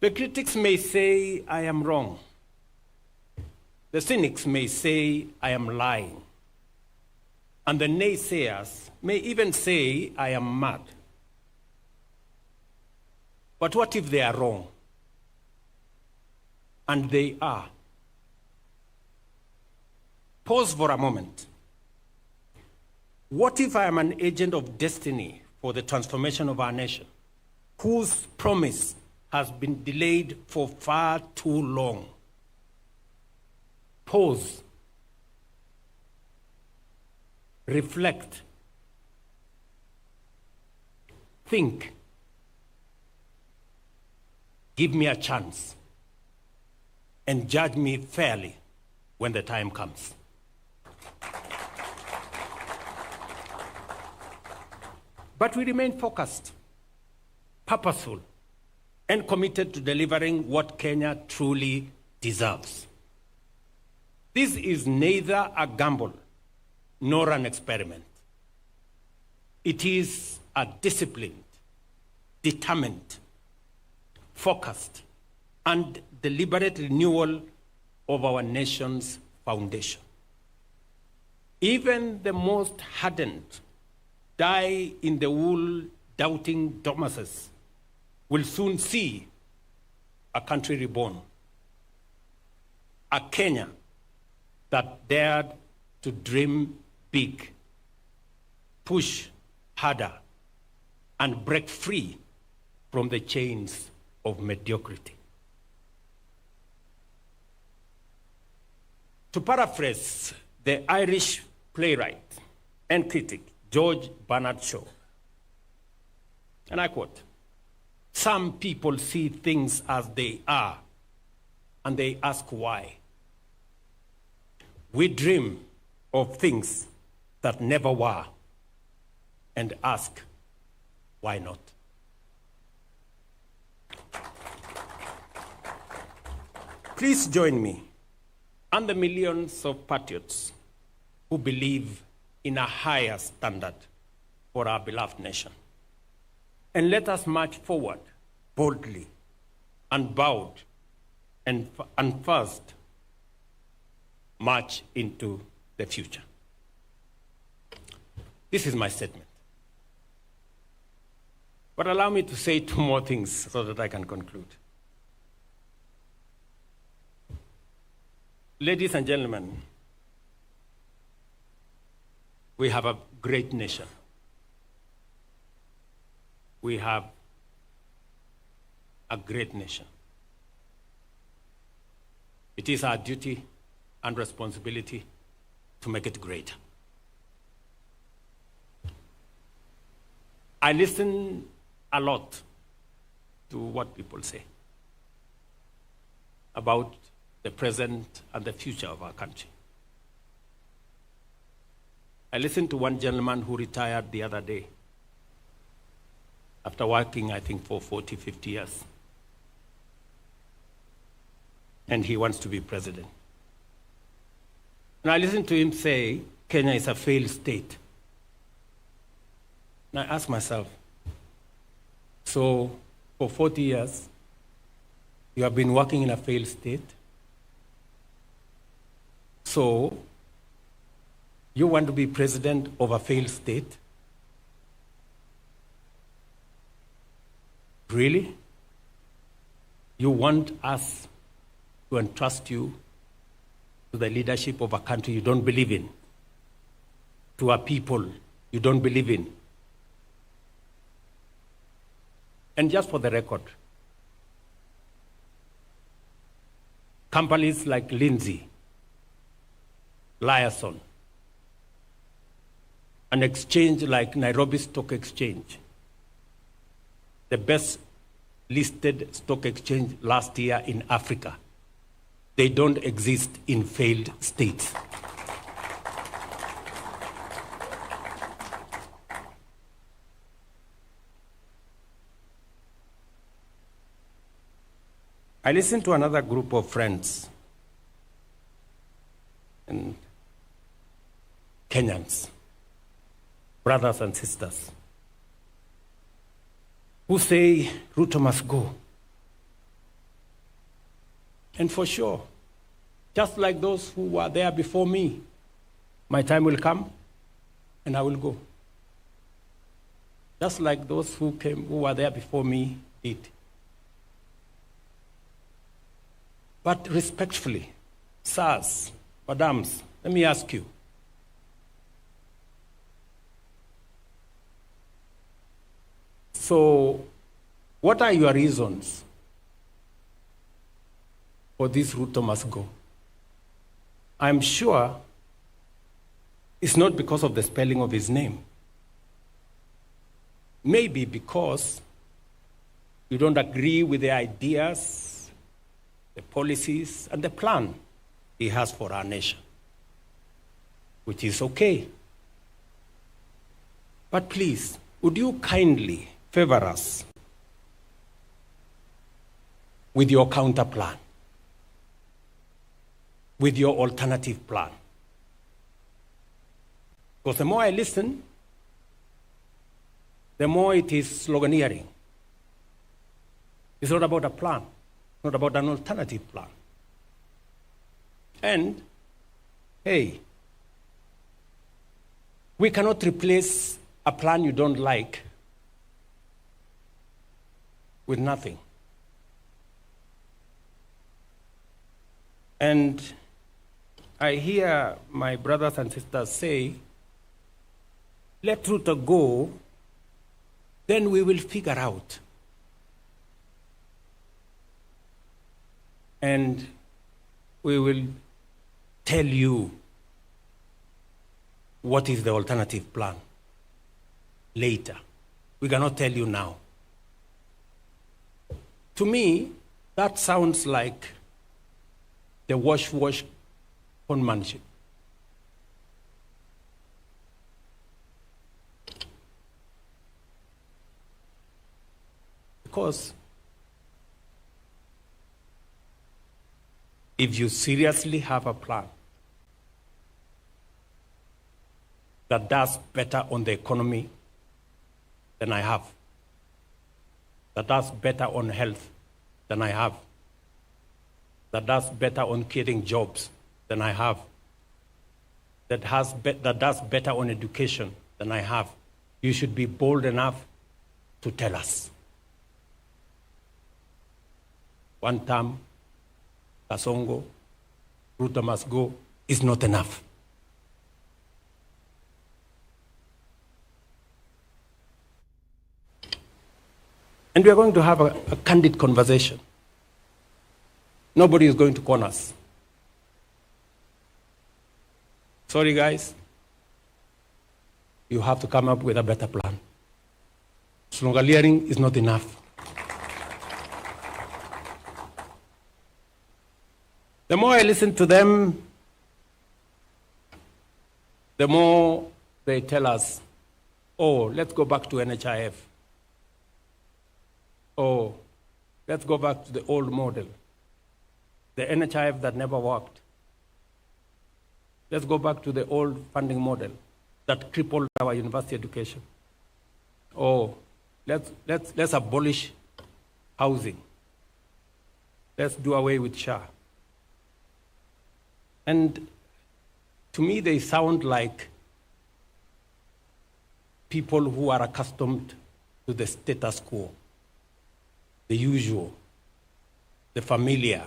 The critics may say I am wrong. The cynics may say I am lying. And the naysayers may even say I am mad. But what if they are wrong? And they are. Pause for a moment. What if I am an agent of destiny for the transformation of our nation, whose promise has been delayed for far too long? Pause. Reflect. Think. Give me a chance. And judge me fairly when the time comes. But we remain focused, purposeful, and committed to delivering what Kenya truly deserves. This is neither a gamble nor an experiment. It is a disciplined, determined, focused, and deliberate renewal of our nation's foundation. Even the most hardened, die-in-the-wool doubting Thomases will soon see a country reborn, a Kenya that dared to dream big, push harder, and break free from the chains of mediocrity. To paraphrase the Irish playwright and critic George Bernard Shaw, and I quote, "Some people see things as they are, and they ask why. We dream of things that never were, and ask, why not?" Please join me and the millions of patriots who believe in a higher standard for our beloved nation. And let us march forward boldly, unbowed, and first march into the future. This is my statement. But allow me to say two more things so that I can conclude. Ladies and gentlemen, we have a great nation. We have a great nation. It is our duty and responsibility to make it greater. I listen a lot to what people say about the present and the future of our country. I listened to one gentleman who retired the other day after working, I think, for 40, 50 years. And he wants to be president. And I listened to him say, Kenya is a failed state. And I asked myself, so for 40 years, you have been working in a failed state? So you want to be president of a failed state? Really? You want us to entrust you to the leadership of a country you don't believe in, to a people you don't believe in? And just for the record, companies like Lindsay, Liaison, an exchange like Nairobi Stock Exchange, the best listed stock exchange last year in Africa, they don't exist in failed states. I listened to another group of friends and Kenyans, brothers and sisters, who say Ruto must go. And for sure, just like those who were there before me, my time will come and I will go. Just like those who were there before me did. But respectfully, sirs, madams, let me ask you. So, what are your reasons for this Ruto must go? I'm sure it's not because of the spelling of his name. Maybe because you don't agree with the ideas, the policies, and the plan he has for our nation, which is okay. But please, would you kindly favor us with your counter plan, with your alternative plan? Because the more I listen, the more it is sloganeering. It's not about a plan, not about an alternative plan. And, hey, we cannot replace a plan you don't like with nothing. And I hear my brothers and sisters say, let Ruto go, then we will figure out. And we will tell you what is the alternative plan later. We cannot tell you now. To me, that sounds like the wash conmanship. Because if you seriously have a plan that does better on the economy than I have, that does better on health than I have, that does better on creating jobs than I have, that does better on education than I have, you should be bold enough to tell us. WANTAM, Kasongo, Ruto must go is not enough. And we are going to have a candid conversation. Nobody is going to corner us. Sorry, guys. You have to come up with a better plan. Sloganeering is not enough. The more I listen to them, the more they tell us, oh, let's go back to NHIF. Oh, let's go back to the old model, the NHIF that never worked. Let's go back to the old funding model that crippled our university education. Oh, let's abolish housing. Let's do away with SHA. And to me, they sound like people who are accustomed to the status quo, the usual, the familiar,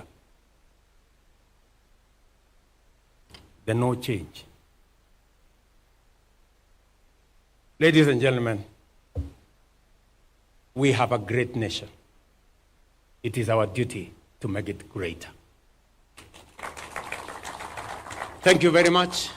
the no change. Ladies and gentlemen, we have a great nation. It is our duty to make it greater. Thank you very much.